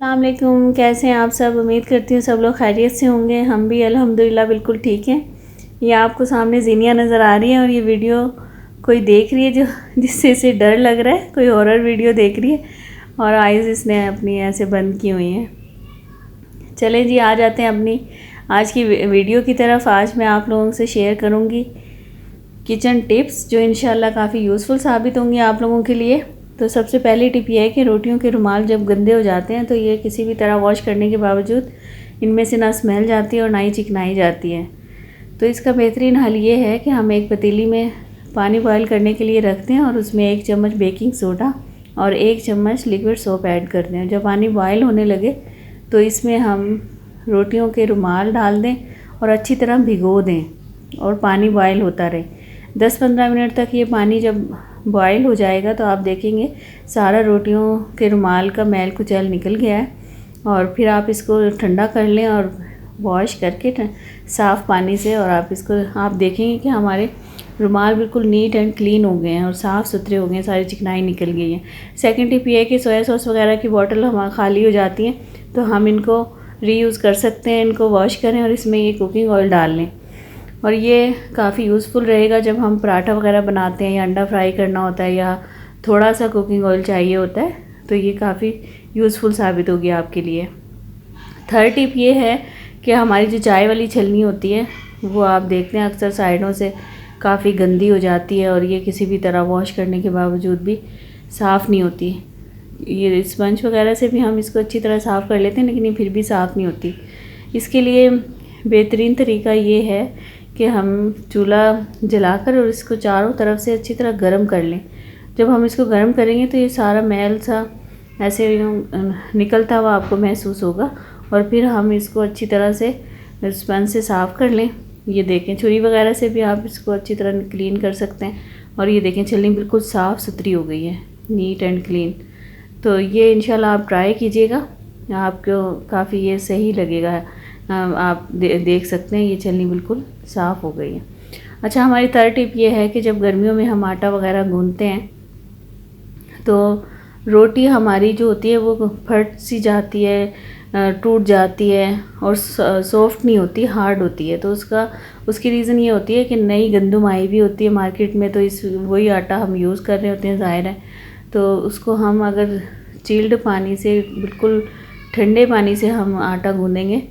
अस्सलाम वालेकुम, कैसे हैं आप सब। उम्मीद करती हूँ सब लोग खैरियत से होंगे। हम भी अल्हम्दुलिल्लाह बिल्कुल ठीक हैं। ये आपको सामने ज़ीनिया नज़र आ रही है और ये वीडियो कोई देख रही है जो जिससे इसे डर लग रहा है, कोई हॉरर वीडियो देख रही है और आइज़ इसने अपनी ऐसे बंद की हुई हैं। चलें जी, आ जाते हैं अपनी आज की वीडियो की तरफ। आज मैं आप लोगों से शेयर करूँगी किचन टिप्स जो इंशाल्लाह काफ़ी यूज़फुल साबित होंगी आप लोगों के लिए। तो सबसे पहली टिप ये है कि रोटियों के रुमाल जब गंदे हो जाते हैं तो ये किसी भी तरह वॉश करने के बावजूद इनमें से ना स्मेल जाती है और ना ही चिकनाई जाती है। तो इसका बेहतरीन हल ये है कि हम एक पतीली में पानी बॉयल करने के लिए रखते हैं और उसमें 1 चम्मच बेकिंग सोडा और 1 चम्मच लिक्विड सोप ऐड करते हैं। जब पानी बॉयल होने लगे तो इसमें हम रोटियों के रुमाल डाल दें और अच्छी तरह भिगो दें और पानी बॉयल होता रहे। 10-15 मिनट तक ये पानी जब बॉयल हो जाएगा तो आप देखेंगे सारा रोटियों के रुमाल का मैल कुचैल निकल गया है। और फिर आप इसको ठंडा कर लें और वॉश करके साफ़ पानी से, और आप देखेंगे कि हमारे रुमाल बिल्कुल नीट एंड क्लीन हो गए हैं और साफ़ सुथरे हो गए हैं, सारी चिकनाई निकल गई है। सेकंड टिप ये है कि सोया सॉस वगैरह की बोतल हमारी खाली हो जाती हैं तो हम इनको रीयूज़ कर सकते हैं। इनको वॉश करें और इसमें ये कुकिंग ऑयल डाल लें और ये काफ़ी यूज़फुल रहेगा जब हम पराठा वगैरह बनाते हैं या अंडा फ्राई करना होता है या थोड़ा सा कुकिंग ऑयल चाहिए होता है, तो ये काफ़ी यूज़फुल साबित होगी आपके लिए। थर्ड टिप ये है कि हमारी जो चाय वाली छलनी होती है वो आप देखते हैं अक्सर साइडों से काफ़ी गंदी हो जाती है और ये किसी भी तरह वॉश करने के बावजूद भी साफ़ नहीं होती। ये स्पंज वगैरह से भी हम इसको अच्छी तरह साफ़ कर लेते हैं लेकिन ये फिर भी साफ़ नहीं होती। इसके लिए बेहतरीन तरीका ये है कि हम चूल्हा जलाकर और इसको चारों तरफ से अच्छी तरह गर्म कर लें। जब हम इसको गर्म करेंगे तो ये सारा मैल सा ऐसे निकलता हुआ आपको महसूस होगा और फिर हम इसको अच्छी तरह से स्पंज से साफ़ कर लें। ये देखें, छुरी वगैरह से भी आप इसको अच्छी तरह क्लीन कर सकते हैं और ये देखें छलनी बिल्कुल साफ़ सुथरी हो गई है, नीट एंड क्लीन। तो ये इंशाल्लाह आप ट्राई कीजिएगा, आपको काफ़ी ये सही लगेगा। आप देख सकते हैं ये छलनी बिल्कुल साफ़ हो गई है। अच्छा, हमारी थर्ड टिप ये है कि जब गर्मियों में हम आटा वगैरह गूंथते हैं तो रोटी हमारी जो होती है वो फट सी जाती है, टूट जाती है और सॉफ्ट नहीं होती, हार्ड होती है। तो उसकी रीज़न ये होती है कि नई गंदम आई भी होती है मार्केट में, तो वही आटा हम यूज़ कर रहे होते हैं ज़ाहिर है। तो उसको हम अगर चिल्ड पानी से, बिल्कुल ठंडे पानी से हम आटा गूँधेंगे,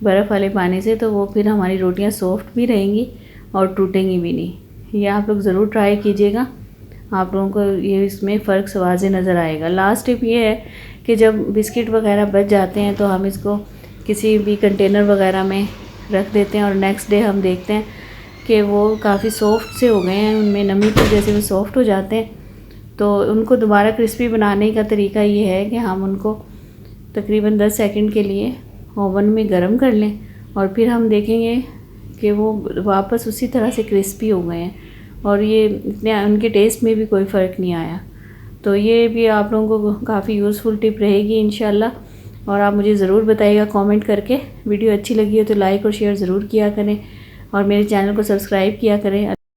बर्फ़ वाले पानी से, तो वो फिर हमारी रोटियां सॉफ्ट भी रहेंगी और टूटेंगी भी नहीं। ये आप लोग ज़रूर ट्राई कीजिएगा, आप लोगों को ये इसमें फ़र्क वाज़े नज़र आएगा। लास्ट टिप ये है कि जब बिस्किट वगैरह बच जाते हैं तो हम इसको किसी भी कंटेनर वगैरह में रख देते हैं और नेक्स्ट डे हम देखते हैं कि वो काफ़ी सॉफ्ट से हो गए हैं, उनमें नमी की वजह से वो सॉफ्ट हो जाते हैं। तो उनको दोबारा क्रिस्पी बनाने का तरीका ये है कि हम उनको तकरीबन 10 सेकंड के लिए ओवन में गरम कर लें और फिर हम देखेंगे कि वो वापस उसी तरह से क्रिस्पी हो गए हैं और ये इतने उनके टेस्ट में भी कोई फ़र्क नहीं आया। तो ये भी आप लोगों को काफ़ी यूज़फुल टिप रहेगी इंशाल्लाह। और आप मुझे ज़रूर बताइएगा कमेंट करके। वीडियो अच्छी लगी हो तो लाइक और शेयर ज़रूर किया करें और मेरे चैनल को सब्सक्राइब किया करें।